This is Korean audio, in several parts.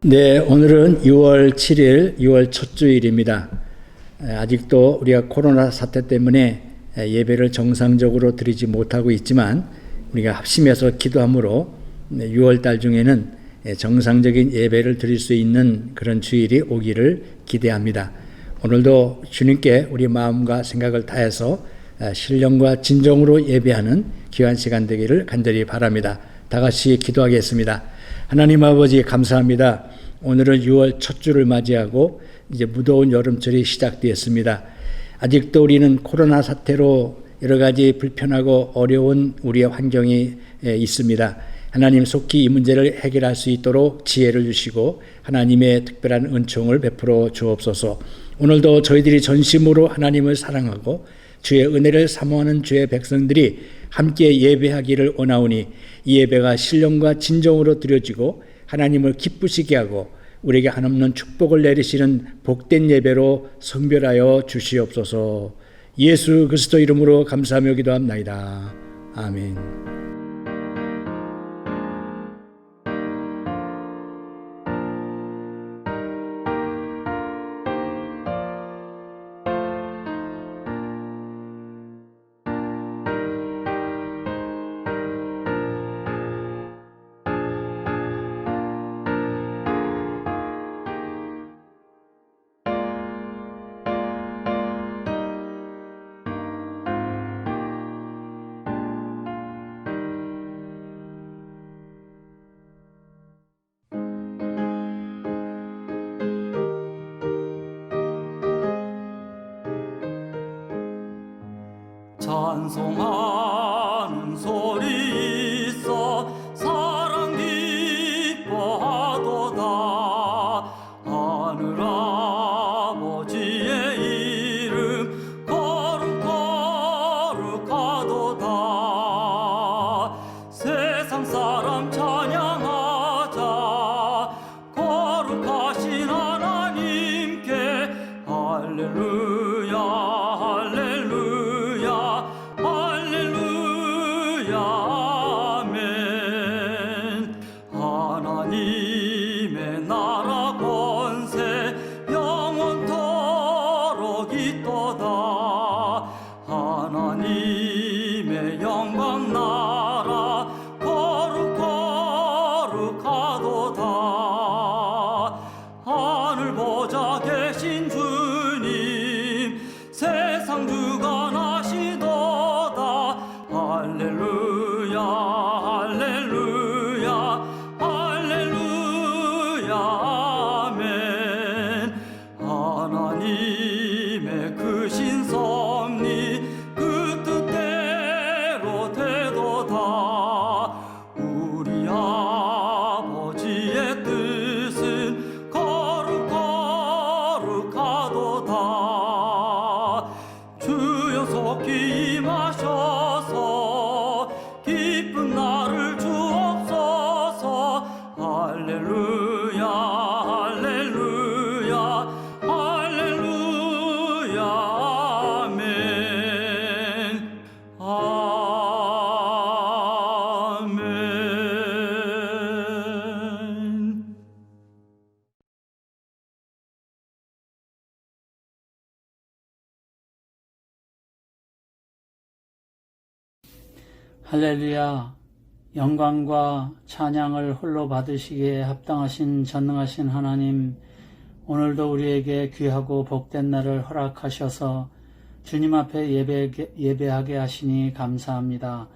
네, 오늘은 6월 7일, 6월 첫 주일입니다. 아직도 우리가 코로나 사태 때문에 예배를 정상적으로 드리지 못하고 있지만 우리가 합심해서 기도함으로 6월 달 중에는 정상적인 예배를 드릴 수 있는 그런 주일이 오기를 기대합니다. 오늘도 주님께 우리 마음과 생각을 다해서 신령과 진정으로 예배하는 귀한 시간 되기를 간절히 바랍니다. 다 같이 기도하겠습니다. 하나님 아버지 감사합니다. 오늘은 6월 첫 주를 맞이하고 이제 무더운 여름철이 시작되었습니다. 아직도 우리는 코로나 사태로 여러 가지 불편하고 어려운 우리의 환경이 있습니다. 하나님 속히 이 문제를 해결할 수 있도록 지혜를 주시고 하나님의 특별한 은총을 베풀어 주옵소서. 오늘도 저희들이 전심으로 하나님을 사랑하고 주의 은혜를 사모하는 주의 백성들이 함께 예배하기를 원하오니 이 예배가 신령과 진정으로 드려지고 하나님을 기쁘시게 하고 우리에게 한없는 축복을 내리시는 복된 예배로 성별하여 주시옵소서. 예수 그리스도 이름으로 감사하며 기도합나이다. 아멘. 찬송하는 소리 있어 사랑 기뻐하도다. 하늘 아버지의 이름 거룩하도다. 세상 사람 찬양하자. 거룩하신 하나님께 할렐루야 할렐루야 아멘. 하나님의 나라 권세 영원토록 있도다. 하나님의 영광 나라 거룩하도다. 하늘 보좌 계신 주님 세상 주관하시도다. 할렐루야 할렐루야 할렐루야 아멘. 하나님의 크신 섭리 그 뜻대로 되도다. 우리 아버지의 뜻은 거룩하도다. 주여 속히 임하셔서 기쁜 날을 주옵소서. 할렐루야 할렐루야 할렐루야 아멘 아멘. 할렐루야. 영광과 찬양을 홀로 받으시기에 합당하신 전능하신 하나님, 오늘도 우리에게 귀하고 복된 날을 허락하셔서 주님 앞에 예배하게 하시니 감사합니다.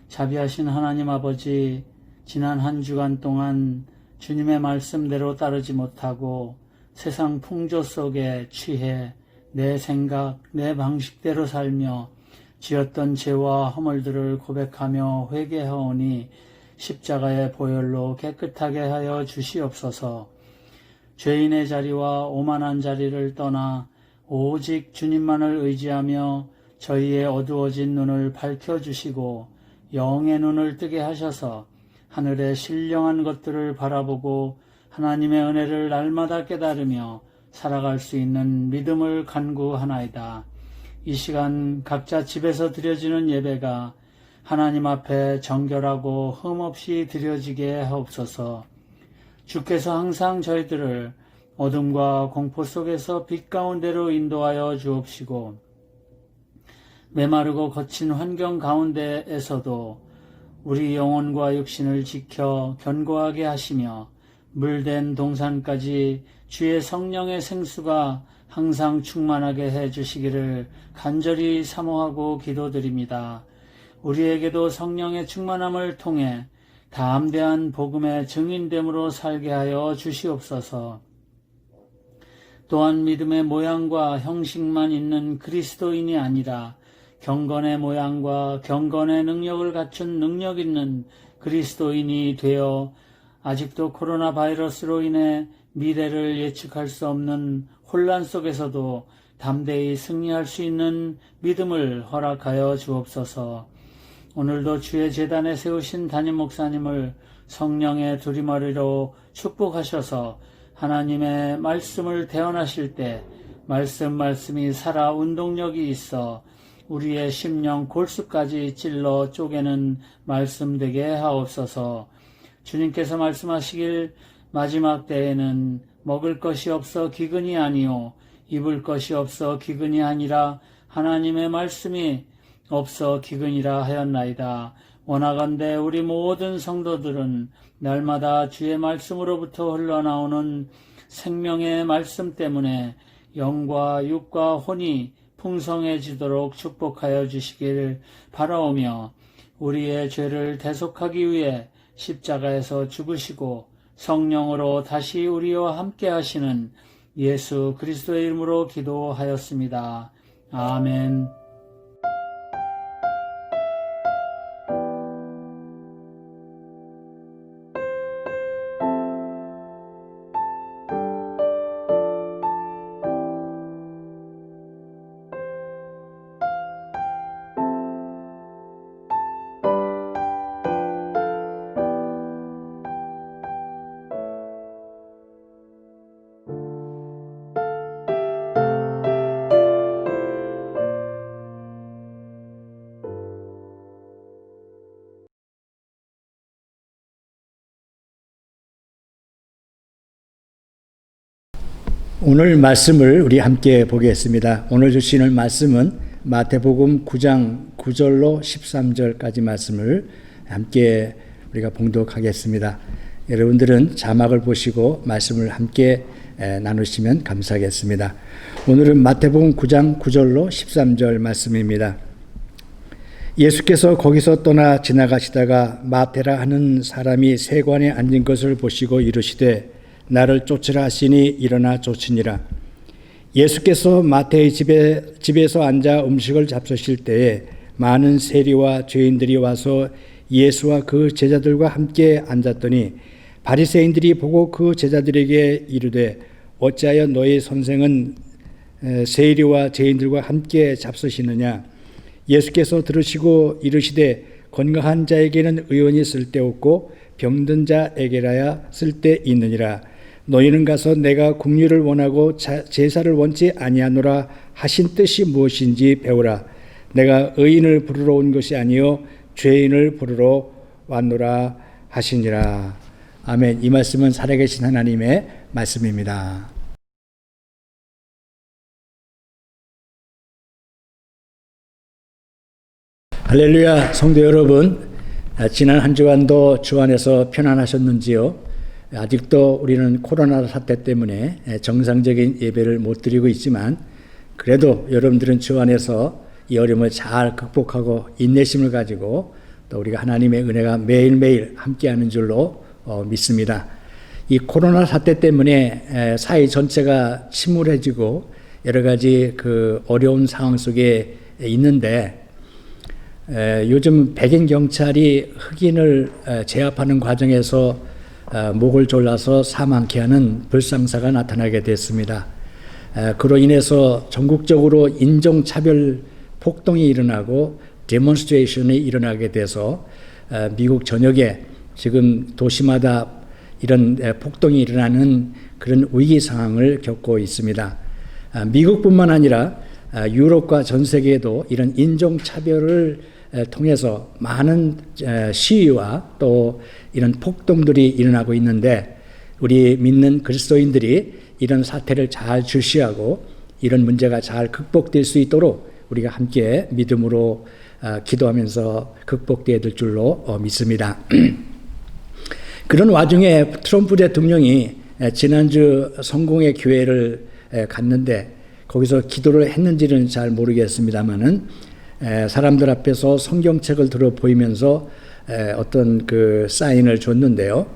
자비하신 하나님 아버지, 지난 한 주간 동안 주님의 말씀대로 따르지 못하고 세상 풍조 속에 취해 내 생각, 내 방식대로 살며 지었던 죄와 허물들을 고백하며 회개하오니 십자가의 보혈로 깨끗하게 하여 주시옵소서. 죄인의 자리와 오만한 자리를 떠나 오직 주님만을 의지하며 저희의 어두워진 눈을 밝혀주시고 영의 눈을 뜨게 하셔서 하늘의 신령한 것들을 바라보고 하나님의 은혜를 날마다 깨달으며 살아갈 수 있는 믿음을 간구하나이다. 이 시간 각자 집에서 드려지는 예배가 하나님 앞에 정결하고 흠없이 드려지게 하옵소서. 주께서 항상 저희들을 어둠과 공포 속에서 빛 가운데로 인도하여 주옵시고 메마르고 거친 환경 가운데에서도 우리 영혼과 육신을 지켜 견고하게 하시며 물된 동산까지 주의 성령의 생수가 항상 충만하게 해 주시기를 간절히 사모하고 기도드립니다. 우리에게도 성령의 충만함을 통해 담대한 복음의 증인됨으로 살게 하여 주시옵소서. 또한 믿음의 모양과 형식만 있는 그리스도인이 아니라 경건의 모양과 경건의 능력을 갖춘 능력 있는 그리스도인이 되어 아직도 코로나 바이러스로 인해 미래를 예측할 수 없는 혼란 속에서도 담대히 승리할 수 있는 믿음을 허락하여 주옵소서. 오늘도 주의 제단에 세우신 담임 목사님을 성령의 두리머리로 축복하셔서 하나님의 말씀을 대언하실 때 말씀이 살아 운동력이 있어 우리의 심령 골수까지 찔러 쪼개는 말씀 되게 하옵소서. 주님께서 말씀하시길 마지막 때에는 먹을 것이 없어 기근이 아니요 입을 것이 없어 기근이 아니라 하나님의 말씀이 없어 기근이라 하였나이다. 원하건대 우리 모든 성도들은 날마다 주의 말씀으로부터 흘러나오는 생명의 말씀 때문에 영과 육과 혼이 풍성해지도록 축복하여 주시길 바라오며 우리의 죄를 대속하기 위해 십자가에서 죽으시고 성령으로 다시 우리와 함께 하시는 예수 그리스도의 이름으로 기도하였습니다. 아멘. 오늘 말씀을 우리 함께 보겠습니다. 오늘 주시는 말씀은 마태복음 9장 9절로 13절까지 말씀을 함께 우리가 봉독하겠습니다. 여러분들은 자막을 보시고 말씀을 함께 나누시면 감사하겠습니다. 오늘은 마태복음 9장 9절로 13절 말씀입니다. 예수께서 거기서 떠나 지나가시다가 마태라 하는 사람이 세관에 앉은 것을 보시고 이르시되 나를 쫓으라 하시니 일어나 쫓으니라. 예수께서 마태의 집에서 앉아 음식을 잡수실 때에 많은 세리와 죄인들이 와서 예수와 그 제자들과 함께 앉았더니 바리새인들이 보고 그 제자들에게 이르되 어찌하여 너희 선생은 세리와 죄인들과 함께 잡수시느냐. 예수께서 들으시고 이르시되 건강한 자에게는 의원이 쓸데없고 병든 자에게라야 쓸데있느니라. 너희는 가서 내가 긍휼을 원하고 제사를 원치 아니하노라 하신 뜻이 무엇인지 배우라. 내가 의인을 부르러 온 것이 아니요 죄인을 부르러 왔노라 하시니라. 아멘. 이 말씀은 살아계신 하나님의 말씀입니다. 할렐루야. 성도 여러분, 지난 한 주간도 주 안에서 편안하셨는지요? 아직도 우리는 코로나 사태 때문에 정상적인 예배를 못 드리고 있지만 그래도 여러분들은 주 안에서 이 어려움을 잘 극복하고 인내심을 가지고 또 우리가 하나님의 은혜가 매일매일 함께하는 줄로 믿습니다. 이 코로나 사태 때문에 사회 전체가 침울해지고 여러 가지 그 어려운 상황 속에 있는데 요즘 백인 경찰이 흑인을 제압하는 과정에서 목을 졸라서 사망케 하는 불상사가 나타나게 됐습니다. 그로 인해서 전국적으로 인종차별 폭동이 일어나고 데몬스트레이션이 일어나게 돼서 미국 전역에 지금 도시마다 이런 폭동이 일어나는 그런 위기 상황을 겪고 있습니다. 미국뿐만 아니라 유럽과 전 세계에도 이런 인종차별을 통해서 많은 시위와 또 이런 폭동들이 일어나고 있는데 우리 믿는 그리스도인들이 이런 사태를 잘 주시하고 이런 문제가 잘 극복될 수 있도록 우리가 함께 믿음으로 기도하면서 극복되어야 될 줄로 믿습니다. 그런 와중에 트럼프 대통령이 지난주 성공의 교회를 갔는데 거기서 기도를 했는지는 잘 모르겠습니다만은 사람들 앞에서 성경책을 들어 보이면서 어떤 그 사인을 줬는데요.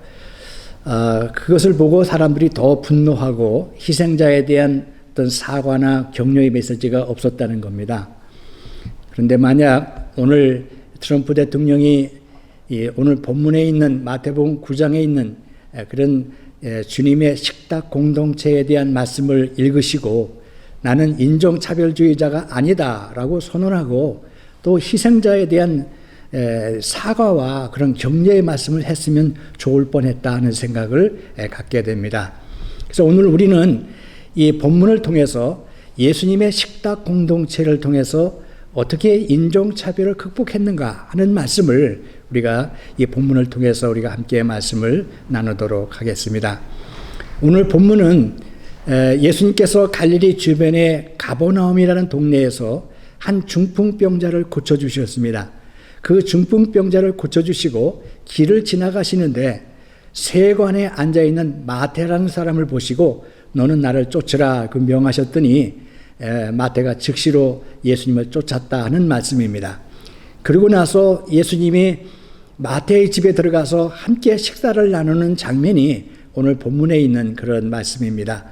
그것을 보고 사람들이 더 분노하고 희생자에 대한 어떤 사과나 격려의 메시지가 없었다는 겁니다. 그런데 만약 오늘 트럼프 대통령이 오늘 본문에 있는 마태복음 9장에 있는 그런 주님의 식탁 공동체에 대한 말씀을 읽으시고 나는 인종차별주의자가 아니다라고 선언하고 또 희생자에 대한 사과와 그런 격려의 말씀을 했으면 좋을 뻔했다는 생각을 갖게 됩니다. 그래서 오늘 우리는 이 본문을 통해서 예수님의 식탁 공동체를 통해서 어떻게 인종차별을 극복했는가 하는 말씀을 우리가 이 본문을 통해서 우리가 함께 말씀을 나누도록 하겠습니다. 오늘 본문은 예수님께서 갈릴리 주변의 가버나움이라는 동네에서 한 중풍병자를 고쳐주셨습니다. 그 중풍병자를 고쳐주시고 길을 지나가시는데 세관에 앉아있는 마태라는 사람을 보시고 너는 나를 쫓으라 그 명하셨더니 마태가 즉시로 예수님을 쫓았다 하는 말씀입니다. 그리고 나서 예수님이 마태의 집에 들어가서 함께 식사를 나누는 장면이 오늘 본문에 있는 그런 말씀입니다.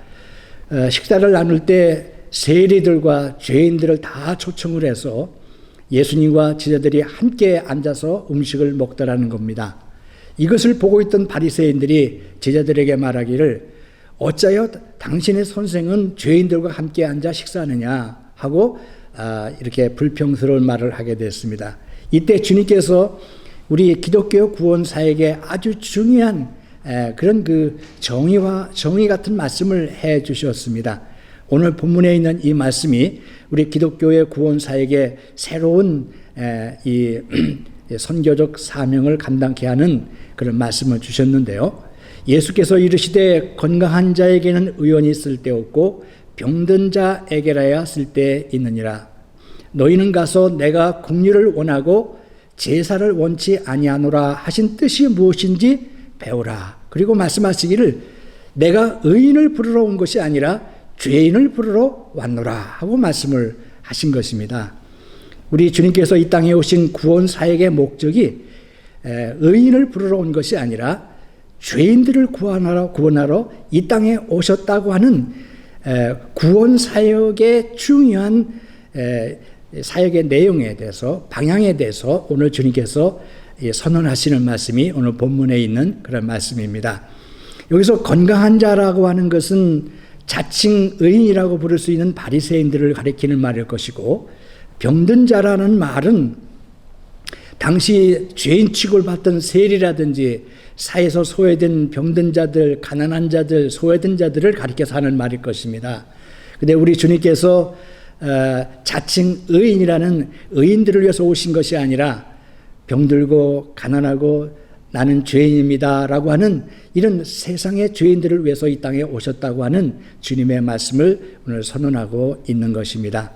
식사를 나눌 때 세리들과 죄인들을 다 초청을 해서 예수님과 제자들이 함께 앉아서 음식을 먹더라는 겁니다. 이것을 보고 있던 바리새인들이 제자들에게 말하기를 어찌하여 당신의 선생은 죄인들과 함께 앉아 식사하느냐 하고 이렇게 불평스러운 말을 하게 됐습니다. 이때 주님께서 우리 기독교 구원사에게 아주 중요한 그런 그 정의 같은 말씀을 해 주셨습니다. 오늘 본문에 있는 이 말씀이 우리 기독교의 구원사에게 새로운 이 선교적 사명을 감당케 하는 그런 말씀을 주셨는데요. 예수께서 이르시되 건강한 자에게는 의원이 쓸데없고 병든 자에게라야 쓸데있느니라. 너희는 가서 내가 긍휼을 원하고 제사를 원치 아니하노라 하신 뜻이 무엇인지 배우라. 그리고 말씀하시기를 내가 의인을 부르러 온 것이 아니라 죄인을 부르러 왔노라 하고 말씀을 하신 것입니다. 우리 주님께서 이 땅에 오신 구원사역의 목적이 의인을 부르러 온 것이 아니라 죄인들을 구원하러 이 땅에 오셨다고 하는 구원사역의 중요한 사역의 내용에 대해서 방향에 대해서 오늘 주님께서 선언하시는 말씀이 오늘 본문에 있는 그런 말씀입니다. 여기서 건강한 자라고 하는 것은 자칭 의인이라고 부를 수 있는 바리새인들을 가리키는 말일 것이고 병든 자라는 말은 당시 죄인 취급을 받던 세리라든지 사회에서 소외된 병든 자들, 가난한 자들, 소외된 자들을 가리켜서 하는 말일 것입니다. 그런데 우리 주님께서 자칭 의인이라는 의인들을 위해서 오신 것이 아니라 병들고 가난하고 나는 죄인입니다 라고 하는 이런 세상의 죄인들을 위해서 이 땅에 오셨다고 하는 주님의 말씀을 오늘 선언하고 있는 것입니다.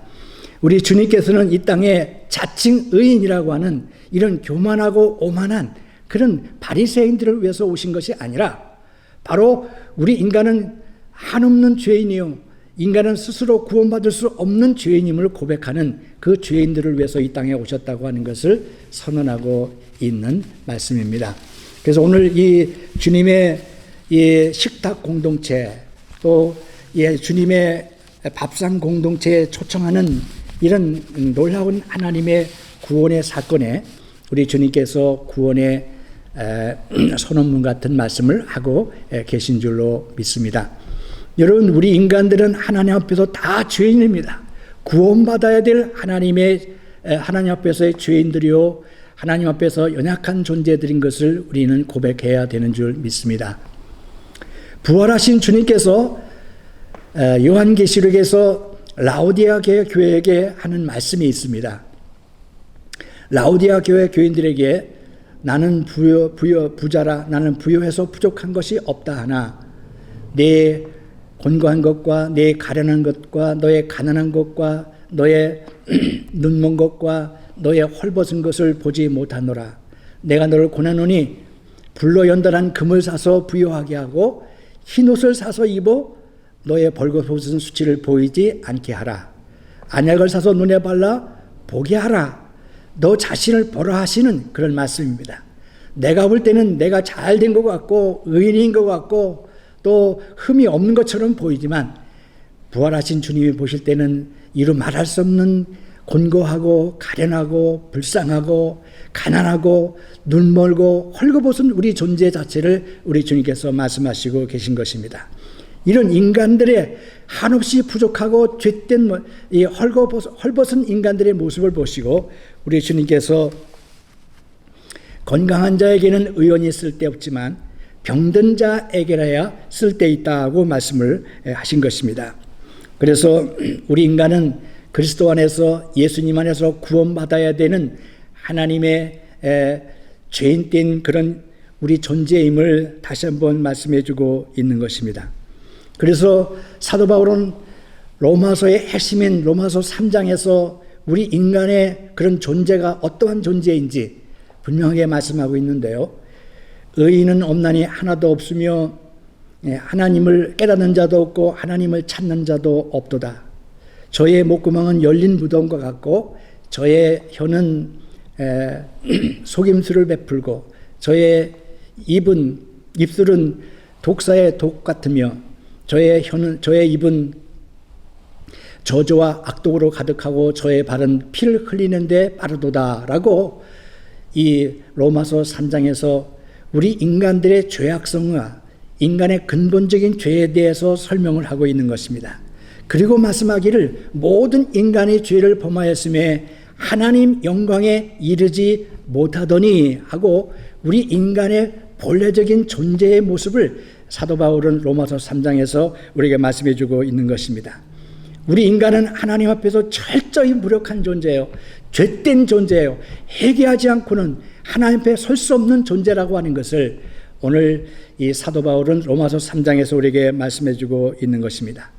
우리 주님께서는 이 땅에 자칭 의인이라고 하는 이런 교만하고 오만한 그런 바리새인들을 위해서 오신 것이 아니라 바로 우리 인간은 한없는 죄인이요 인간은 스스로 구원받을 수 없는 죄인임을 고백하는 그 죄인들을 위해서 이 땅에 오셨다고 하는 것을 선언하고 있는 말씀입니다. 그래서 오늘 이 주님의 이 식탁 공동체 또 주님의 밥상 공동체에 초청하는 이런 놀라운 하나님의 구원의 사건에 우리 주님께서 구원의 선언문 같은 말씀을 하고 계신 줄로 믿습니다. 여러분, 우리 인간들은 하나님 앞에서 다 죄인입니다. 구원받아야 될 하나님 앞에서의 죄인들이요 하나님 앞에서 연약한 존재들인 것을 우리는 고백해야 되는 줄 믿습니다. 부활하신 주님께서 요한계시록에서 라오디아 교회에게 하는 말씀이 있습니다. 라오디아 교회 교인들에게 나는 부자라 나는 부유해서 부족한 것이 없다 하나 내 곤고한 것과 내 가련한 것과 너의 가난한 것과 너의 눈먼 것과 너의 헐벗은 것을 보지 못하노라. 내가 너를 권하노니 불로 연단한 금을 사서 부요하게 하고 흰옷을 사서 입어 너의 벌거벗은 수치를 보이지 않게 하라. 안약을 사서 눈에 발라 보게 하라. 너 자신을 보라 하시는 그런 말씀입니다. 내가 볼 때는 내가 잘된 것 같고 의인인 것 같고 또 흠이 없는 것처럼 보이지만 부활하신 주님이 보실 때는 이루 말할 수 없는 곤고하고 가련하고 불쌍하고 가난하고 눈멀고 헐거벗은 우리 존재 자체를 우리 주님께서 말씀하시고 계신 것입니다. 이런 인간들의 한없이 부족하고 죄된 이 헐벗은 인간들의 모습을 보시고 우리 주님께서 건강한 자에게는 의원이 쓸데없지만 병든 자에게라야 쓸데있다고 말씀을 하신 것입니다. 그래서 우리 인간은 그리스도 안에서 예수님 안에서 구원받아야 되는 하나님의 죄인된 그런 우리 존재임을 다시 한번 말씀해 주고 있는 것입니다. 그래서 사도 바울은 로마서의 핵심인 로마서 3장에서 우리 인간의 그런 존재가 어떠한 존재인지 분명하게 말씀하고 있는데요. 의인은 없나니 하나도 없으며 하나님을 깨닫는 자도 없고 하나님을 찾는 자도 없도다. 저의 목구멍은 열린 무덤과 같고 저의 혀는 속임수를 베풀고 저의 입술은 독사의 독 같으며 저의 입은 저주와 악독으로 가득하고 저의 발은 피를 흘리는데 빠르도다라고 이 로마서 3장에서 우리 인간들의 죄악성과 인간의 근본적인 죄에 대해서 설명을 하고 있는 것입니다. 그리고 말씀하기를 모든 인간의 죄를 범하였음에 하나님 영광에 이르지 못하더니 하고 우리 인간의 본래적인 존재의 모습을 사도 바울은 로마서 3장에서 우리에게 말씀해 주고 있는 것입니다. 우리 인간은 하나님 앞에서 철저히 무력한 존재예요. 죄된 존재예요. 회개하지 않고는 하나님 앞에 설 수 없는 존재라고 하는 것을 오늘 이 사도 바울은 로마서 3장에서 우리에게 말씀해 주고 있는 것입니다.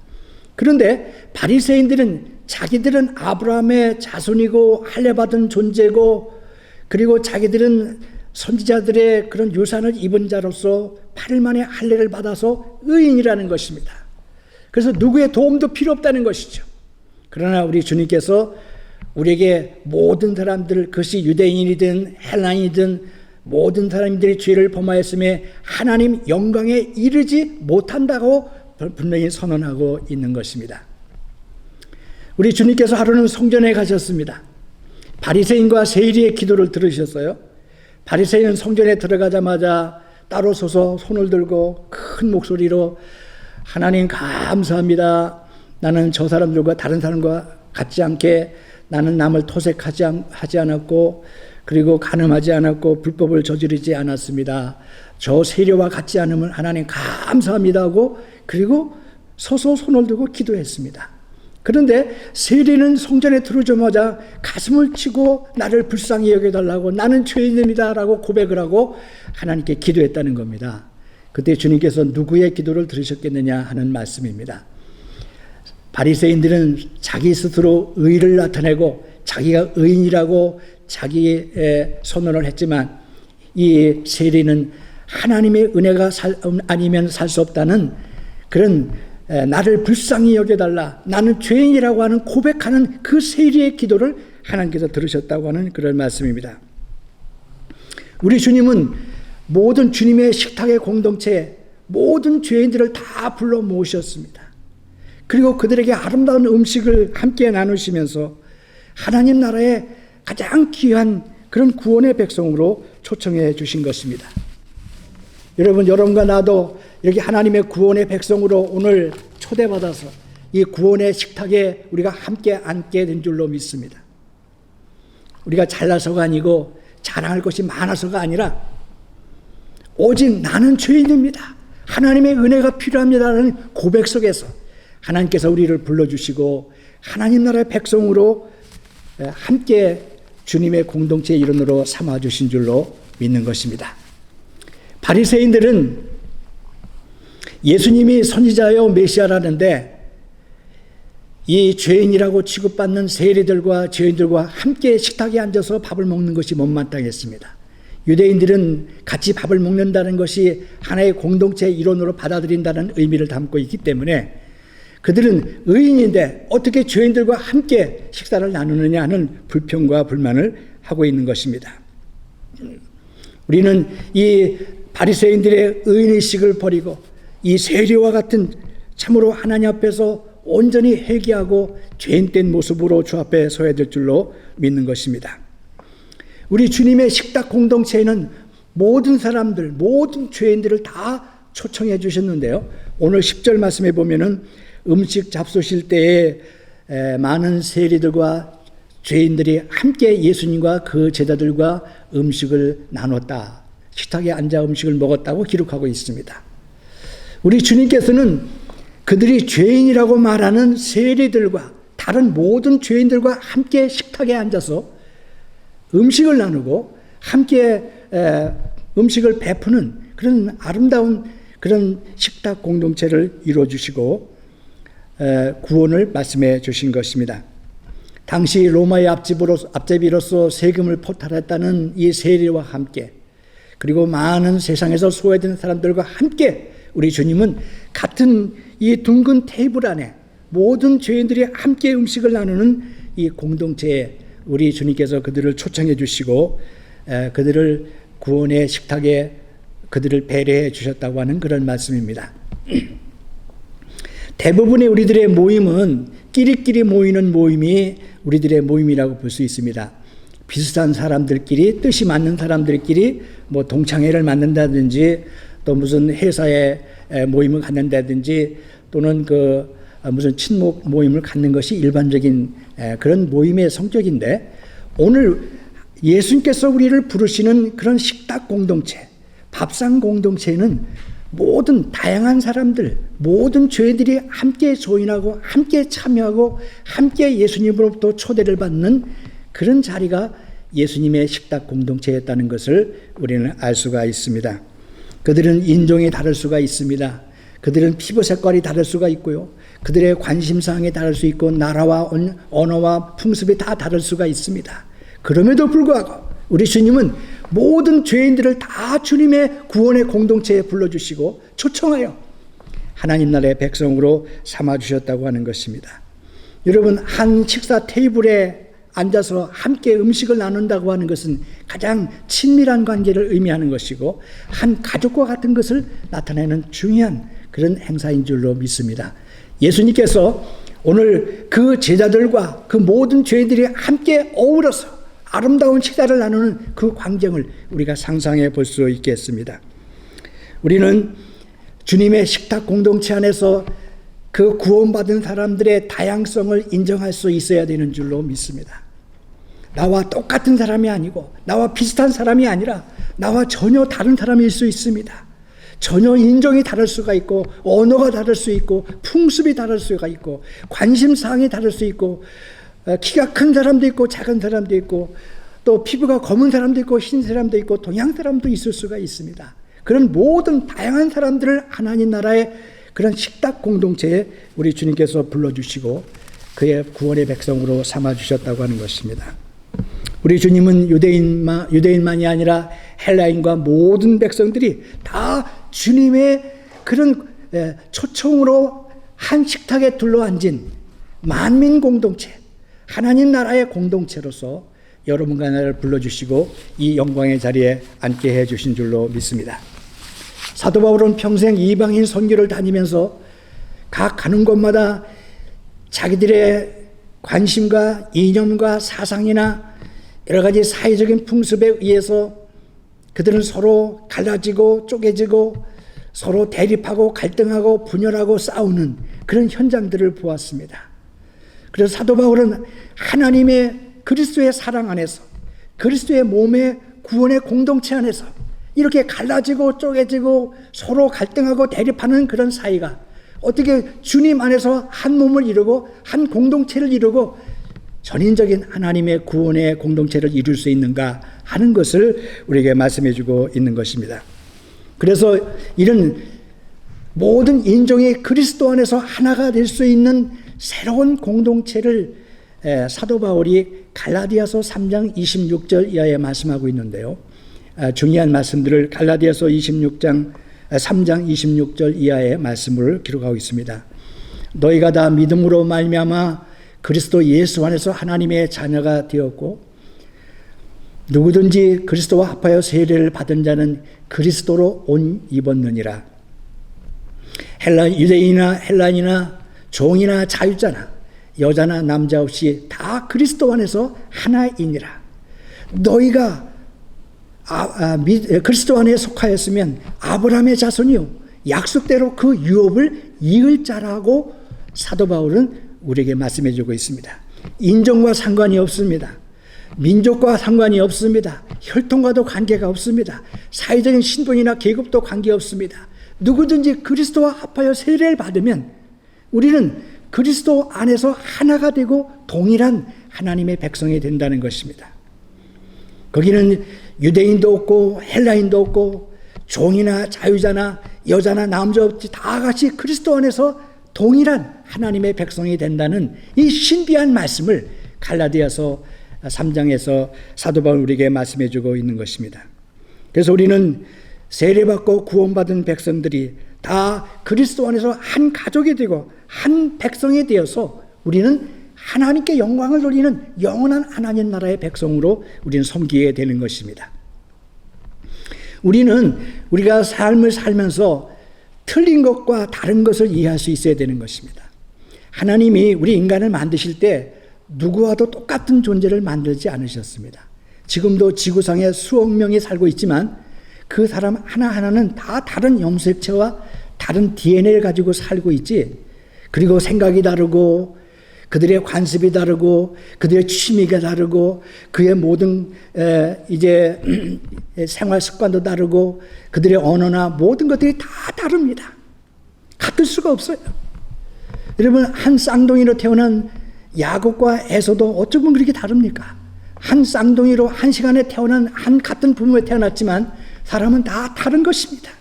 그런데 바리새인들은 자기들은 아브라함의 자손이고 할례받은 존재고 그리고 자기들은 선지자들의 그런 유산을 입은 자로서 8일 만에 할례를 받아서 의인이라는 것입니다. 그래서 누구의 도움도 필요 없다는 것이죠. 그러나 우리 주님께서 우리에게 모든 사람들, 그것이 유대인이든 헬라인이든 모든 사람들이 죄를 범하였음에 하나님 영광에 이르지 못한다고 분명히 선언하고 있는 것입니다. 우리 주님께서 하루는 성전에 가셨습니다. 바리새인과 세리의 기도를 들으셨어요. 바리새인은 성전에 들어가자마자 따로 서서 손을 들고 큰 목소리로 하나님 감사합니다. 나는 저 사람들과 다른 사람과 같지 않게 나는 남을 토색하지 않았고 그리고 간음하지 않았고 불법을 저지르지 않았습니다. 저 세리와 같지 않으면 하나님 감사합니다 하고 그리고 서서 손을 들고 기도했습니다. 그런데 세리는 성전에 들어오자마자 가슴을 치고 나를 불쌍히 여겨달라고 나는 죄인입니다 라고 고백을 하고 하나님께 기도했다는 겁니다. 그때 주님께서 누구의 기도를 들으셨겠느냐 하는 말씀입니다. 바리새인들은 자기 스스로 의를 나타내고 자기가 의인이라고 자기의 선언을 했지만 이 세리는 하나님의 은혜가 아니면 살 수 없다는 그런 나를 불쌍히 여겨달라 나는 죄인이라고 하는 고백하는 그 세리의 기도를 하나님께서 들으셨다고 하는 그런 말씀입니다. 우리 주님은 모든 주님의 식탁의 공동체에 모든 죄인들을 다 불러 모으셨습니다. 그리고 그들에게 아름다운 음식을 함께 나누시면서 하나님 나라의 가장 귀한 그런 구원의 백성으로 초청해 주신 것입니다. 여러분과 나도 이렇게 하나님의 구원의 백성으로 오늘 초대받아서 이 구원의 식탁에 우리가 함께 앉게 된 줄로 믿습니다. 우리가 잘나서가 아니고 자랑할 것이 많아서가 아니라 오직 나는 죄인입니다. 하나님의 은혜가 필요합니다라는 고백 속에서 하나님께서 우리를 불러주시고 하나님 나라의 백성으로 함께 주님의 공동체의 일원으로 삼아주신 줄로 믿는 것입니다. 바리새인들은 예수님이 선지자여 메시아라는데 이 죄인이라고 취급받는 세리들과 죄인들과 함께 식탁에 앉아서 밥을 먹는 것이 못마땅했습니다. 유대인들은 같이 밥을 먹는다는 것이 하나의 공동체 이론으로 받아들인다는 의미를 담고 있기 때문에 그들은 의인인데 어떻게 죄인들과 함께 식사를 나누느냐 하는 불평과 불만을 하고 있는 것입니다. 우리는 이 바리새인들의 의인의식을 버리고 이 세리와 같은 참으로 하나님 앞에서 온전히 회개하고 죄인된 모습으로 주 앞에 서야 될 줄로 믿는 것입니다. 우리 주님의 식탁 공동체에는 모든 사람들, 모든 죄인들을 다 초청해 주셨는데요. 오늘 10절 말씀에 보면은 음식 잡수실 때에 많은 세리들과 죄인들이 함께 예수님과 그 제자들과 음식을 나눴다. 식탁에 앉아 음식을 먹었다고 기록하고 있습니다. 우리 주님께서는 그들이 죄인이라고 말하는 세리들과 다른 모든 죄인들과 함께 식탁에 앉아서 음식을 나누고 함께 음식을 베푸는 그런 아름다운 그런 식탁 공동체를 이루어주시고 구원을 말씀해 주신 것입니다. 당시 로마의 앞제비로서 세금을 포탈했다는 이 세리와 함께 그리고 많은 세상에서 소외된 사람들과 함께 우리 주님은 같은 이 둥근 테이블 안에 모든 죄인들이 함께 음식을 나누는 이 공동체에 우리 주님께서 그들을 초청해 주시고 그들을 구원의 식탁에 그들을 배려해 주셨다고 하는 그런 말씀입니다. 대부분의 우리들의 모임은 끼리끼리 모이는 모임이 우리들의 모임이라고 볼 수 있습니다. 비슷한 사람들끼리 뜻이 맞는 사람들끼리 뭐 동창회를 만든다든지 또 무슨 회사에 모임을 갖는다든지 또는 무슨 친목 모임을 갖는 것이 일반적인 그런 모임의 성격인데 오늘 예수님께서 우리를 부르시는 그런 식탁 공동체, 밥상 공동체는 모든 다양한 사람들, 모든 죄들이 함께 조인하고 함께 참여하고 함께 예수님으로부터 초대를 받는 그런 자리가 예수님의 식탁 공동체였다는 것을 우리는 알 수가 있습니다. 그들은 인종이 다를 수가 있습니다. 그들은 피부 색깔이 다를 수가 있고요. 그들의 관심사항이 다를 수 있고 나라와 언어와 풍습이 다 다를 수가 있습니다. 그럼에도 불구하고 우리 주님은 모든 죄인들을 다 주님의 구원의 공동체에 불러주시고 초청하여 하나님 나라의 백성으로 삼아주셨다고 하는 것입니다. 여러분, 한 식사 테이블에 앉아서 함께 음식을 나눈다고 하는 것은 가장 친밀한 관계를 의미하는 것이고 한 가족과 같은 것을 나타내는 중요한 그런 행사인 줄로 믿습니다. 예수님께서 오늘 그 제자들과 그 모든 죄인들이 함께 어우러서 아름다운 식사를 나누는 그 광경을 우리가 상상해 볼 수 있겠습니다. 우리는 주님의 식탁 공동체 안에서 그 구원받은 사람들의 다양성을 인정할 수 있어야 되는 줄로 믿습니다. 나와 똑같은 사람이 아니고 나와 비슷한 사람이 아니라 나와 전혀 다른 사람일 수 있습니다. 전혀 인종이 다를 수가 있고 언어가 다를 수 있고 풍습이 다를 수가 있고 관심사항이 다를 수 있고 키가 큰 사람도 있고 작은 사람도 있고 또 피부가 검은 사람도 있고 흰 사람도 있고 동양 사람도 있을 수가 있습니다. 그런 모든 다양한 사람들을 하나님 나라의 그런 식탁 공동체에 우리 주님께서 불러주시고 그의 구원의 백성으로 삼아주셨다고 하는 것입니다. 우리 주님은 유대인만이 아니라 헬라인과 모든 백성들이 다 주님의 그런 초청으로 한 식탁에 둘러앉은 만민 공동체, 하나님 나라의 공동체로서 여러분과 나를 불러주시고 이 영광의 자리에 앉게 해주신 줄로 믿습니다. 사도 바울은 평생 이방인 선교를 다니면서 각 가는 곳마다 자기들의 관심과 이념과 사상이나 여러 가지 사회적인 풍습에 의해서 그들은 서로 갈라지고 쪼개지고 서로 대립하고 갈등하고 분열하고 싸우는 그런 현장들을 보았습니다. 그래서 사도 바울은 하나님의 그리스도의 사랑 안에서 그리스도의 몸의 구원의 공동체 안에서 이렇게 갈라지고 쪼개지고 서로 갈등하고 대립하는 그런 사이가 어떻게 주님 안에서 한 몸을 이루고 한 공동체를 이루고 전인적인 하나님의 구원의 공동체를 이룰 수 있는가 하는 것을 우리에게 말씀해 주고 있는 것입니다. 그래서 이런 모든 인종이 그리스도 안에서 하나가 될 수 있는 새로운 공동체를 사도 바울이 갈라디아서 3장 26절 이하에 말씀하고 있는데요. 중요한 말씀들을 갈라디아서 3장 26절 이하의 말씀을 기록하고 있습니다. 너희가 다 믿음으로 말미암아 그리스도 예수 안에서 하나님의 자녀가 되었고 누구든지 그리스도와 합하여 세례를 받은 자는 그리스도로 옷 입었느니라. 유대인이나 헬라인이나 종이나 자유자나 여자나 남자 없이 다 그리스도 안에서 하나이니라. 너희가 그리스도 안에 속하였으면 아브라함의 자손이요 약속대로 그 유업을 이을 자라고 사도 바울은 우리에게 말씀해 주고 있습니다. 인종과 상관이 없습니다. 민족과 상관이 없습니다. 혈통과도 관계가 없습니다. 사회적인 신분이나 계급도 관계없습니다. 누구든지 그리스도와 합하여 세례를 받으면 우리는 그리스도 안에서 하나가 되고 동일한 하나님의 백성이 된다는 것입니다. 거기는 유대인도 없고 헬라인도 없고 종이나 자유자나 여자나 남자 없이 다 같이 그리스도 안에서 동일한 하나님의 백성이 된다는 이 신비한 말씀을 갈라디아서 3장에서 사도 바울 우리에게 말씀해 주고 있는 것입니다. 그래서 우리는 세례받고 구원받은 백성들이 다 그리스도 안에서 한 가족이 되고 한 백성이 되어서 우리는 하나님께 영광을 돌리는 영원한 하나님 나라의 백성으로 우리는 섬기게 되는 것입니다. 우리는 우리가 삶을 살면서 틀린 것과 다른 것을 이해할 수 있어야 되는 것입니다. 하나님이 우리 인간을 만드실 때 누구와도 똑같은 존재를 만들지 않으셨습니다. 지금도 지구상에 수억 명이 살고 있지만 그 사람 하나하나는 다 다른 염색체와 다른 DNA를 가지고 살고 있지. 그리고 생각이 다르고 그들의 관습이 다르고 그들의 취미가 다르고 그의 모든 생활 습관도 다르고 그들의 언어나 모든 것들이 다 다릅니다. 같을 수가 없어요. 여러분, 한 쌍둥이로 태어난 야곱과 에서도 어쩌면 그렇게 다릅니까? 한 쌍둥이로 한 시간에 태어난 한 같은 부모에 태어났지만 사람은 다 다른 것입니다.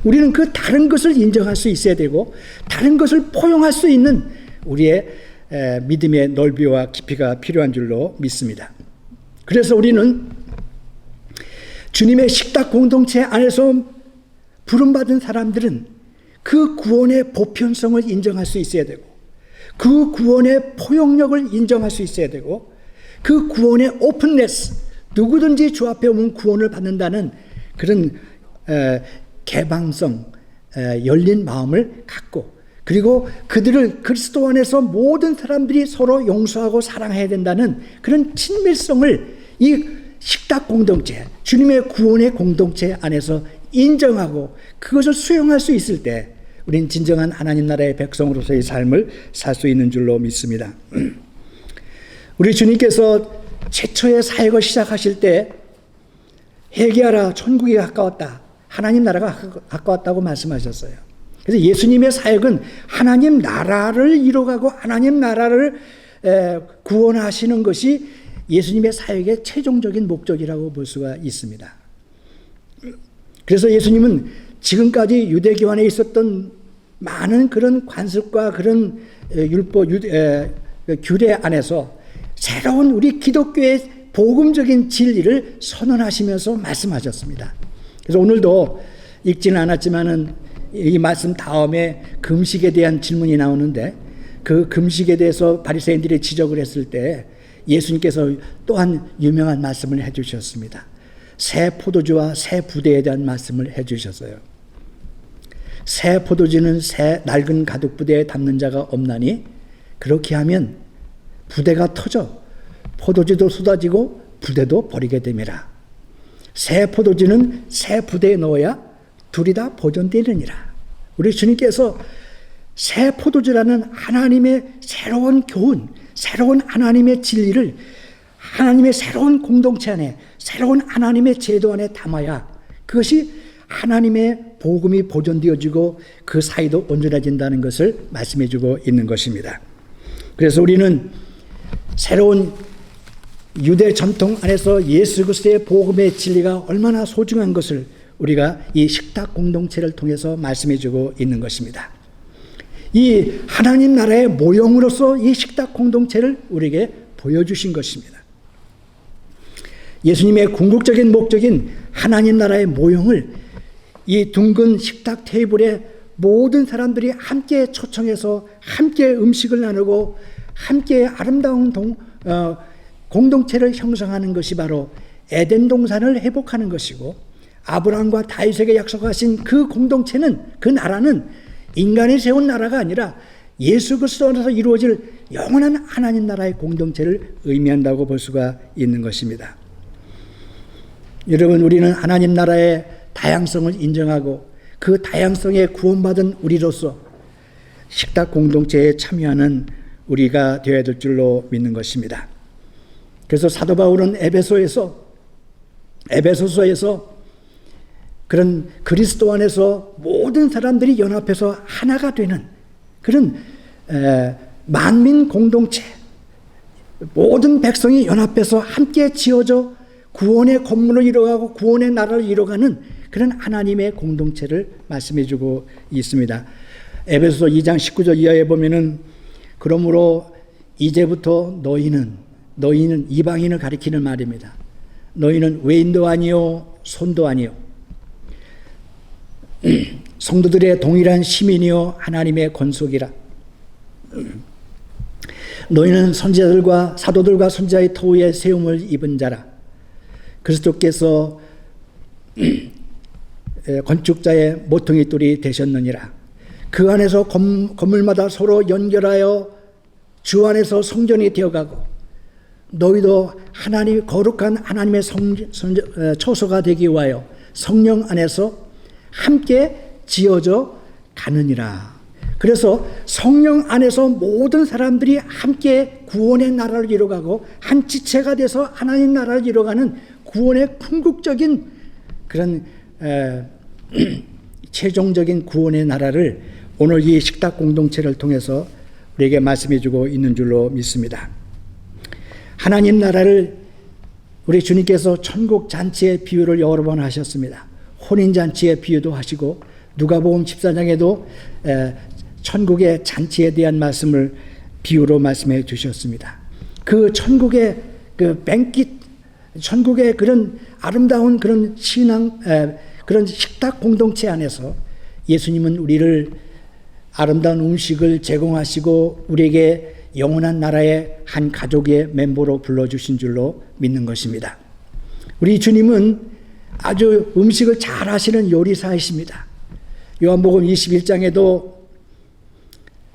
우리는 그 다른 것을 인정할 수 있어야 되고 다른 것을 포용할 수 있는 우리의 믿음의 넓이와 깊이가 필요한 줄로 믿습니다. 그래서 우리는 주님의 식탁 공동체 안에서 부름받은 사람들은 그 구원의 보편성을 인정할 수 있어야 되고 그 구원의 포용력을 인정할 수 있어야 되고 그 구원의 오픈네스, 누구든지 주 앞에 오면 구원을 받는다는 그런 개방성, 열린 마음을 갖고 그리고 그들을 그리스도 안에서 모든 사람들이 서로 용서하고 사랑해야 된다는 그런 친밀성을 이 식탁 공동체, 주님의 구원의 공동체 안에서 인정하고 그것을 수용할 수 있을 때 우리는 진정한 하나님 나라의 백성으로서의 삶을 살 수 있는 줄로 믿습니다. 우리 주님께서 최초의 사역을 시작하실 때 회개하라, 천국이 가까웠다, 하나님 나라가 가까웠다고 말씀하셨어요. 그래서 예수님의 사역은 하나님 나라를 이뤄가고 하나님 나라를 구원하시는 것이 예수님의 사역의 최종적인 목적이라고 볼 수가 있습니다. 그래서 예수님은 지금까지 유대교 안에 있었던 많은 그런 관습과 그런 율법, 규례 안에서 새로운 우리 기독교의 복음적인 진리를 선언하시면서 말씀하셨습니다. 그래서 오늘도 읽지는 않았지만은 이 말씀 다음에 금식에 대한 질문이 나오는데 그 금식에 대해서 바리새인들이 지적을 했을 때 예수님께서 또한 유명한 말씀을 해주셨습니다. 새 포도주와 새 부대에 대한 말씀을 해주셨어요. 새 포도주는 새 낡은 가죽 부대에 담는 자가 없나니 그렇게 하면 부대가 터져 포도주도 쏟아지고 부대도 버리게 됨이라. 새 포도주는 새 부대에 넣어야 둘이 다 보존되느니라. 우리 주님께서 새 포도주라는 하나님의 새로운 교훈, 새로운 하나님의 진리를 하나님의 새로운 공동체 안에, 새로운 하나님의 제도 안에 담아야 그것이 하나님의 복음이 보존되어지고 그 사이도 온전해진다는 것을 말씀해주고 있는 것입니다. 그래서 우리는 새로운 유대 전통 안에서 예수 그리스도의 복음의 진리가 얼마나 소중한 것을 우리가 이 식탁 공동체를 통해서 말씀해 주고 있는 것입니다. 이 하나님 나라의 모형으로서 이 식탁 공동체를 우리에게 보여주신 것입니다. 예수님의 궁극적인 목적인 하나님 나라의 모형을 이 둥근 식탁 테이블에 모든 사람들이 함께 초청해서 함께 음식을 나누고 함께 아름다운 공동체를 형성하는 것이 바로 에덴 동산을 회복하는 것이고, 아브라함과 다윗에게 약속하신 그 공동체는, 그 나라는 인간이 세운 나라가 아니라 예수 그리스도 안에서 이루어질 영원한 하나님 나라의 공동체를 의미한다고 볼 수가 있는 것입니다. 여러분, 우리는 하나님 나라의 다양성을 인정하고 그 다양성에 구원받은 우리로서 식탁 공동체에 참여하는 우리가 되어야 될 줄로 믿는 것입니다. 그래서 사도 바울은 에베소서에서 그런 그리스도 안에서 모든 사람들이 연합해서 하나가 되는 그런 만민 공동체, 모든 백성이 연합해서 함께 지어져 구원의 건물을 이뤄가고 구원의 나라를 이뤄가는 그런 하나님의 공동체를 말씀해 주고 있습니다. 에베소서 2장 19절 이하에 보면은, 그러므로 이제부터 너희는 이방인을 가리키는 말입니다. 너희는 외인도 아니요 손도 아니요 성도들의 동일한 시민이요 하나님의 권속이라. 너희는 선지자들과 사도들과 선지자의 터위에 세움을 입은 자라. 그리스도께서 건축자의 모퉁이 돌이 되셨느니라. 그 안에서 건물마다 서로 연결하여 주 안에서 성전이 되어가고, 너희도 하나님 거룩한 하나님의 처소가 되기 위하여 성령 안에서 함께 지어져 가느니라. 그래서 성령 안에서 모든 사람들이 함께 구원의 나라를 이뤄가고 한 지체가 돼서 하나님 나라를 이뤄가는 구원의 궁극적인 그런 최종적인 구원의 나라를 오늘 이 식탁 공동체를 통해서 우리에게 말씀해 주고 있는 줄로 믿습니다. 하나님 나라를 우리 주님께서 천국 잔치의 비유를 여러 번 하셨습니다. 혼인 잔치의 비유도 하시고, 누가복음 14장에도 천국의 잔치에 대한 말씀을 비유로 말씀해 주셨습니다. 그 천국의 그 뱅킷, 천국의 그런 아름다운 그런 신앙, 그런 식탁 공동체 안에서 예수님은 우리를 아름다운 음식을 제공하시고 우리에게 영원한 나라의 한 가족의 멤버로 불러주신 줄로 믿는 것입니다. 우리 주님은 아주 음식을 잘 하시는 요리사이십니다. 요한복음 21장에도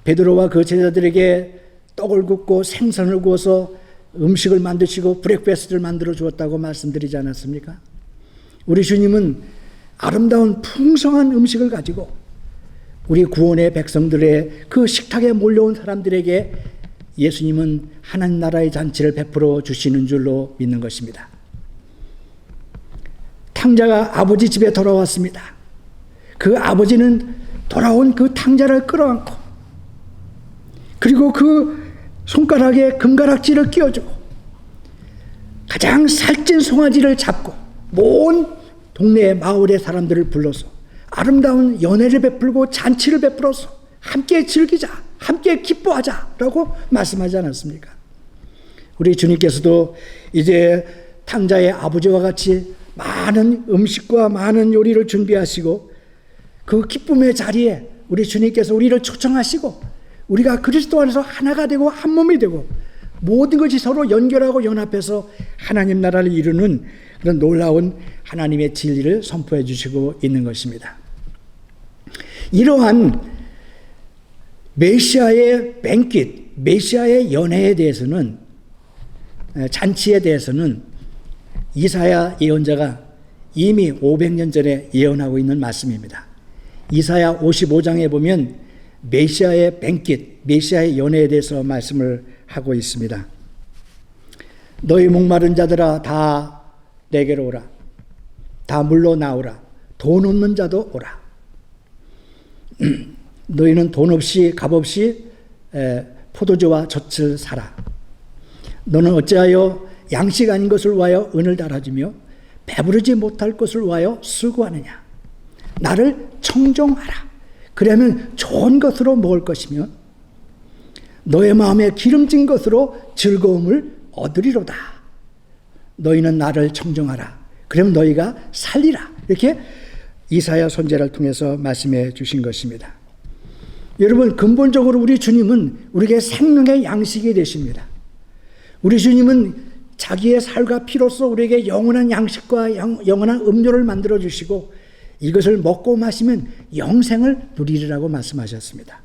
베드로와 그 제자들에게 떡을 굽고 생선을 구워서 음식을 만드시고 브렉패스트를 만들어 주었다고 말씀드리지 않았습니까? 우리 주님은 아름다운 풍성한 음식을 가지고 우리 구원의 백성들의 그 식탁에 몰려온 사람들에게 예수님은 하나님 나라의 잔치를 베풀어 주시는 줄로 믿는 것입니다. 탕자가 아버지 집에 돌아왔습니다. 그 아버지는 돌아온 그 탕자를 끌어안고, 그리고 그 손가락에 금가락지를 끼워주고 가장 살찐 송아지를 잡고 온 동네 마을의 사람들을 불러서 아름다운 연회를 베풀고 잔치를 베풀어서 함께 즐기자, 함께 기뻐하자라고 말씀하지 않았습니까? 우리 주님께서도 이제 탕자의 아버지와 같이 많은 음식과 많은 요리를 준비하시고 그 기쁨의 자리에 우리 주님께서 우리를 초청하시고 우리가 그리스도 안에서 하나가 되고 한 몸이 되고 모든 것이 서로 연결하고 연합해서 하나님 나라를 이루는 그런 놀라운 하나님의 진리를 선포해 주시고 있는 것입니다. 이러한 메시아의 뱅킷, 메시아의 연회에 대해서는, 잔치에 대해서는 이사야 예언자가 이미 500년 전에 예언하고 있는 말씀입니다. 이사야 55장에 보면 메시아의 뱅킷, 메시아의 연회에 대해서 말씀을 하고 있습니다. 너희 목마른 자들아 다 내게로 오라. 다 물러 나오라. 돈 없는 자도 오라. 너희는 돈 없이 값 없이 포도주와 젖을 사라. 너는 어찌하여 양식 아닌 것을 위하여 은을 달아주며 배부르지 못할 것을 위하여 수고하느냐? 나를 청종하라. 그러면 좋은 것으로 먹을 것이며 너의 마음에 기름진 것으로 즐거움을 얻으리로다. 너희는 나를 청종하라. 그럼 너희가 살리라. 이렇게 이사야 선지자를 통해서 말씀해 주신 것입니다. 여러분, 근본적으로 우리 주님은 우리에게 생명의 양식이 되십니다. 우리 주님은 자기의 살과 피로써 우리에게 영원한 양식과 영원한 음료를 만들어 주시고 이것을 먹고 마시면 영생을 누리리라고 말씀하셨습니다.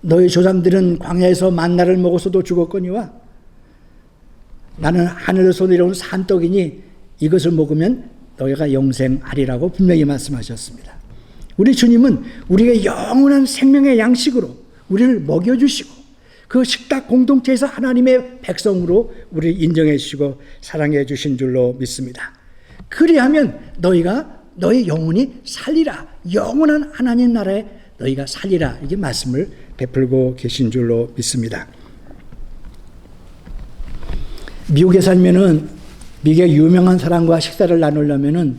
너희 조상들은 광야에서 만나를 먹어서도 죽었거니와 나는 하늘에서 내려온 산떡이니 이것을 먹으면 너희가 영생하리라고 분명히 말씀하셨습니다. 우리 주님은 우리에게 영원한 생명의 양식으로 우리를 먹여주시고 그 식탁 공동체에서 하나님의 백성으로 우리를 인정해 주시고 사랑해 주신 줄로 믿습니다. 그리하면 너희 영혼이 살리라. 영원한 하나님 나라에 너희가 살리라. 이게 말씀을 베풀고 계신 줄로 믿습니다. 미국에 살면은 미국의 유명한 사람과 식사를 나누려면은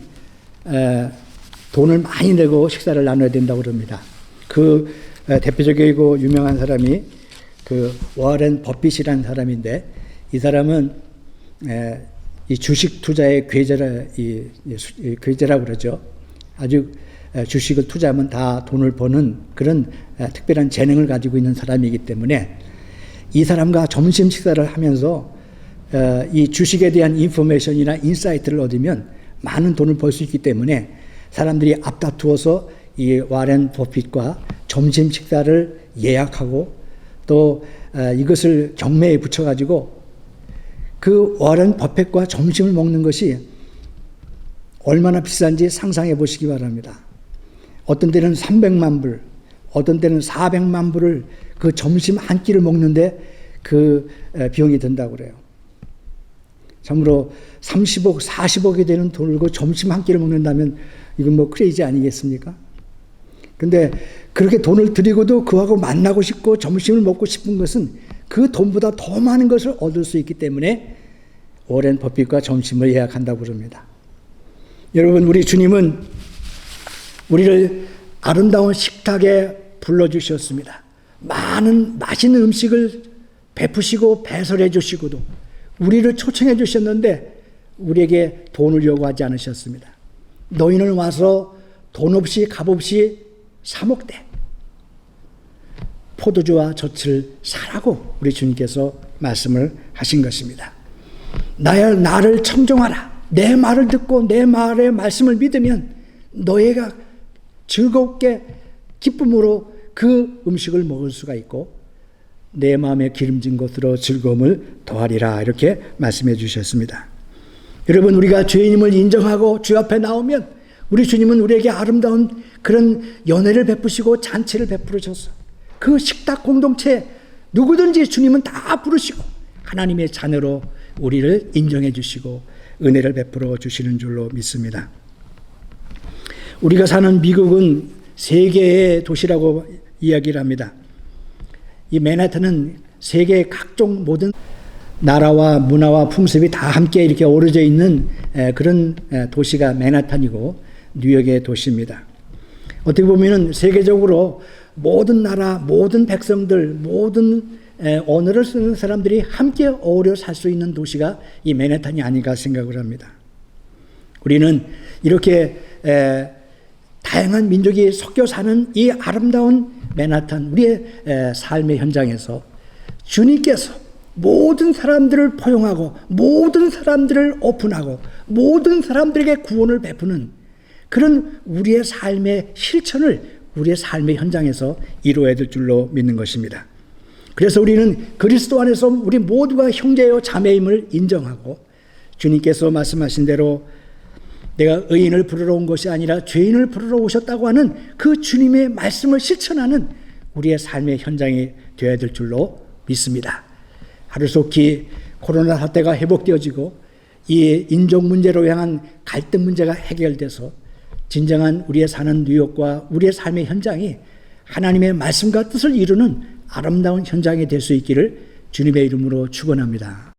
돈을 많이 내고 식사를 나눠야 된다고 그럽니다. 그 대표적이고 유명한 사람이 그 워렌 버핏이라는 사람인데 이 사람은 이 주식 투자의 괴재라고 그러죠. 아주 주식을 투자하면 다 돈을 버는 그런 특별한 재능을 가지고 있는 사람이기 때문에 이 사람과 점심 식사를 하면서 이 주식에 대한 인포메이션이나 인사이트를 얻으면 많은 돈을 벌 수 있기 때문에 사람들이 앞다투어서 이 워렌 버핏과 점심 식사를 예약하고 또 이것을 경매에 붙여가지고 그 워렌 버핏과 점심을 먹는 것이 얼마나 비싼지 상상해 보시기 바랍니다. 어떤 때는 300만 불, 어떤 때는 400만 불을 그 점심 한 끼를 먹는데 그 비용이 든다고 그래요. 참으로 30억, 40억이 되는 돈을 그 점심 한 끼를 먹는다면 이건 뭐 크레이지 아니겠습니까? 근데 그렇게 돈을 들이고도 그하고 만나고 싶고 점심을 먹고 싶은 것은 그 돈보다 더 많은 것을 얻을 수 있기 때문에 워렌 버핏과 점심을 예약한다고 그럽니다. 여러분, 우리 주님은 우리를 아름다운 식탁에 불러주셨습니다. 많은 맛있는 음식을 베푸시고 배설해 주시고도 우리를 초청해 주셨는데 우리에게 돈을 요구하지 않으셨습니다. 너희는 와서 돈 없이 값 없이 사 먹되 포도주와 젖을 사라고 우리 주님께서 말씀을 하신 것입니다. 나를 청종하라. 내 말을 듣고 내 말의 말씀을 믿으면 너희가 즐겁게 기쁨으로 그 음식을 먹을 수가 있고 내 마음에 기름진 것으로 즐거움을 더하리라. 이렇게 말씀해 주셨습니다. 여러분, 우리가 죄인임을 인정하고 주 앞에 나오면 우리 주님은 우리에게 아름다운 그런 연회를 베푸시고 잔치를 베풀으셔서 그 식탁 공동체 누구든지 주님은 다 부르시고 하나님의 자녀로 우리를 인정해 주시고 은혜를 베풀어 주시는 줄로 믿습니다. 우리가 사는 미국은 세계의 도시라고 이야기를 합니다. 이 맨하탄은 세계의 각종 모든 나라와 문화와 풍습이 다 함께 이렇게 어우러져 있는 그런 도시가 맨하탄이고 뉴욕의 도시입니다. 어떻게 보면 세계적으로 모든 나라, 모든 백성들, 모든 언어를 쓰는 사람들이 함께 어우러 살 수 있는 도시가 이 맨하탄이 아닌가 생각을 합니다. 우리는 이렇게 다양한 민족이 섞여 사는 이 아름다운 맨하탄, 우리의 삶의 현장에서 주님께서 모든 사람들을 포용하고 모든 사람들을 오픈하고 모든 사람들에게 구원을 베푸는 그런 우리의 삶의 실천을 우리의 삶의 현장에서 이루어야 될 줄로 믿는 것입니다. 그래서 우리는 그리스도 안에서 우리 모두가 형제요 자매임을 인정하고 주님께서 말씀하신 대로 내가 의인을 부르러 온 것이 아니라 죄인을 부르러 오셨다고 하는 그 주님의 말씀을 실천하는 우리의 삶의 현장이 되어야 될 줄로 믿습니다. 하루속히 코로나 사태가 회복되어지고 이 인종 문제로 향한 갈등 문제가 해결돼서 진정한 우리의 사는 뉴욕과 우리의 삶의 현장이 하나님의 말씀과 뜻을 이루는 아름다운 현장이 될 수 있기를 주님의 이름으로 축원합니다.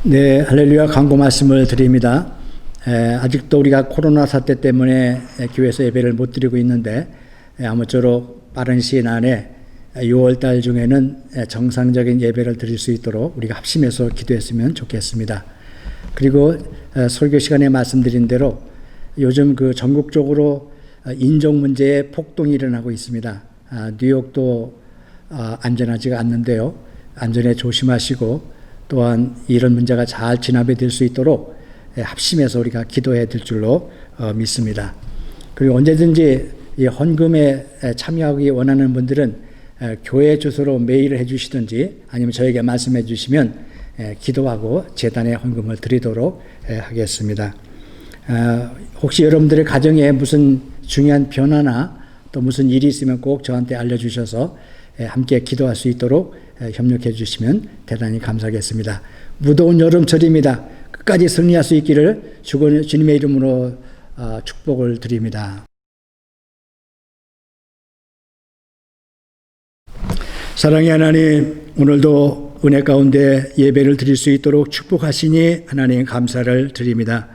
네, 할렐루야 강구 말씀을 드립니다. 아직도 우리가 코로나 사태 때문에 교회에서 예배를 못 드리고 있는데 아무쪼록 빠른 시일 안에 6월 달 중에는 정상적인 예배를 드릴 수 있도록 우리가 합심해서 기도했으면 좋겠습니다. 그리고 설교 시간에 말씀드린 대로 요즘 그 전국적으로 인종 문제에 폭동이 일어나고 있습니다. 뉴욕도 안전하지가 않는데요. 안전에 조심하시고 또한 이런 문제가 잘 진압이 될 수 있도록 합심해서 우리가 기도해야 될 줄로 믿습니다. 그리고 언제든지 이 헌금에 참여하기 원하는 분들은 교회 주소로 메일을 해주시든지 아니면 저에게 말씀해 주시면 기도하고 재단에 헌금을 드리도록 하겠습니다. 혹시 여러분들의 가정에 무슨 중요한 변화나 또 무슨 일이 있으면 꼭 저한테 알려주셔서 함께 기도할 수 있도록 협력해 주시면 대단히 감사하겠습니다. 무더운 여름철입니다. 끝까지 승리할 수 있기를 주님의 이름으로 축복을 드립니다. 사랑의 하나님, 오늘도 은혜 가운데 예배를 드릴 수 있도록 축복하시니 하나님 감사를 드립니다.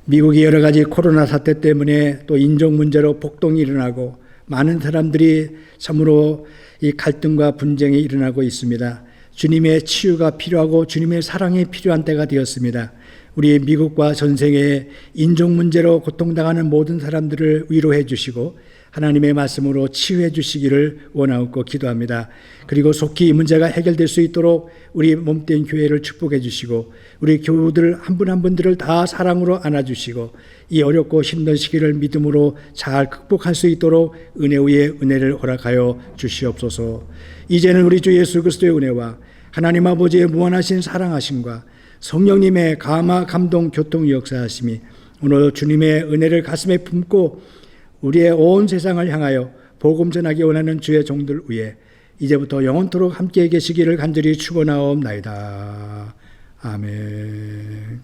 미국이 여러 가지 코로나 사태 때문에 또 인종 문제로 폭동이 일어나고 많은 사람들이 참으로 이 갈등과 분쟁이 일어나고 있습니다. 주님의 치유가 필요하고 주님의 사랑이 필요한 때가 되었습니다. 우리 미국과 전 세계의 인종 문제로 고통당하는 모든 사람들을 위로해 주시고 하나님의 말씀으로 치유해 주시기를 원하고 기도합니다. 그리고 속히 이 문제가 해결될 수 있도록 우리 몸된 교회를 축복해 주시고 우리 교우들 한 분 한 분들을 다 사랑으로 안아주시고 이 어렵고 힘든 시기를 믿음으로 잘 극복할 수 있도록 은혜 위에 은혜를 허락하여 주시옵소서. 이제는 우리 주 예수 그리스도의 은혜와 하나님 아버지의 무한하신 사랑하심과 성령님의 감화 감동 교통 역사하심이 오늘 주님의 은혜를 가슴에 품고 우리의 온 세상을 향하여 복음 전하기 원하는 주의 종들 위에 이제부터 영원토록 함께 계시기를 간절히 축원하옵나이다. 아멘.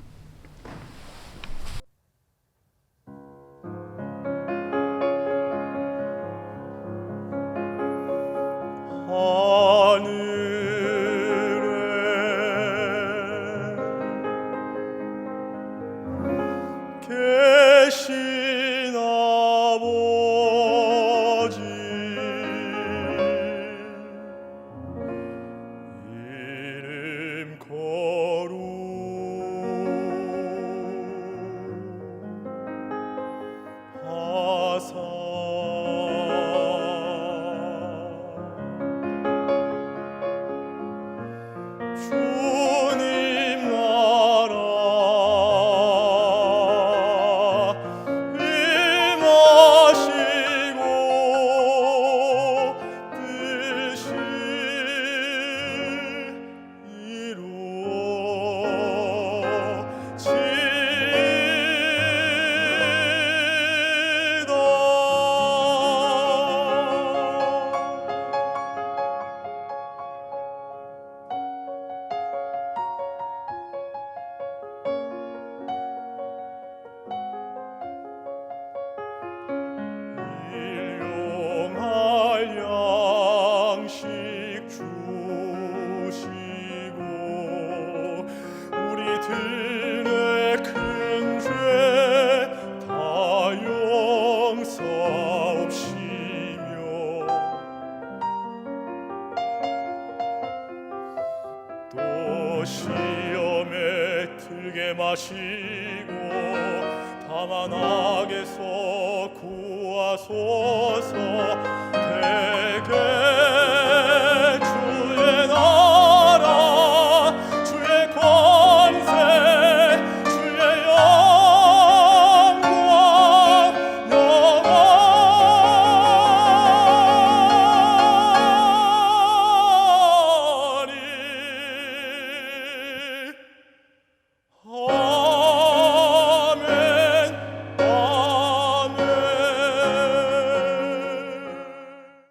계신 아버지 이름 거룩하게 시험에 들게 마시고 다만 악에서 구하소서. 대개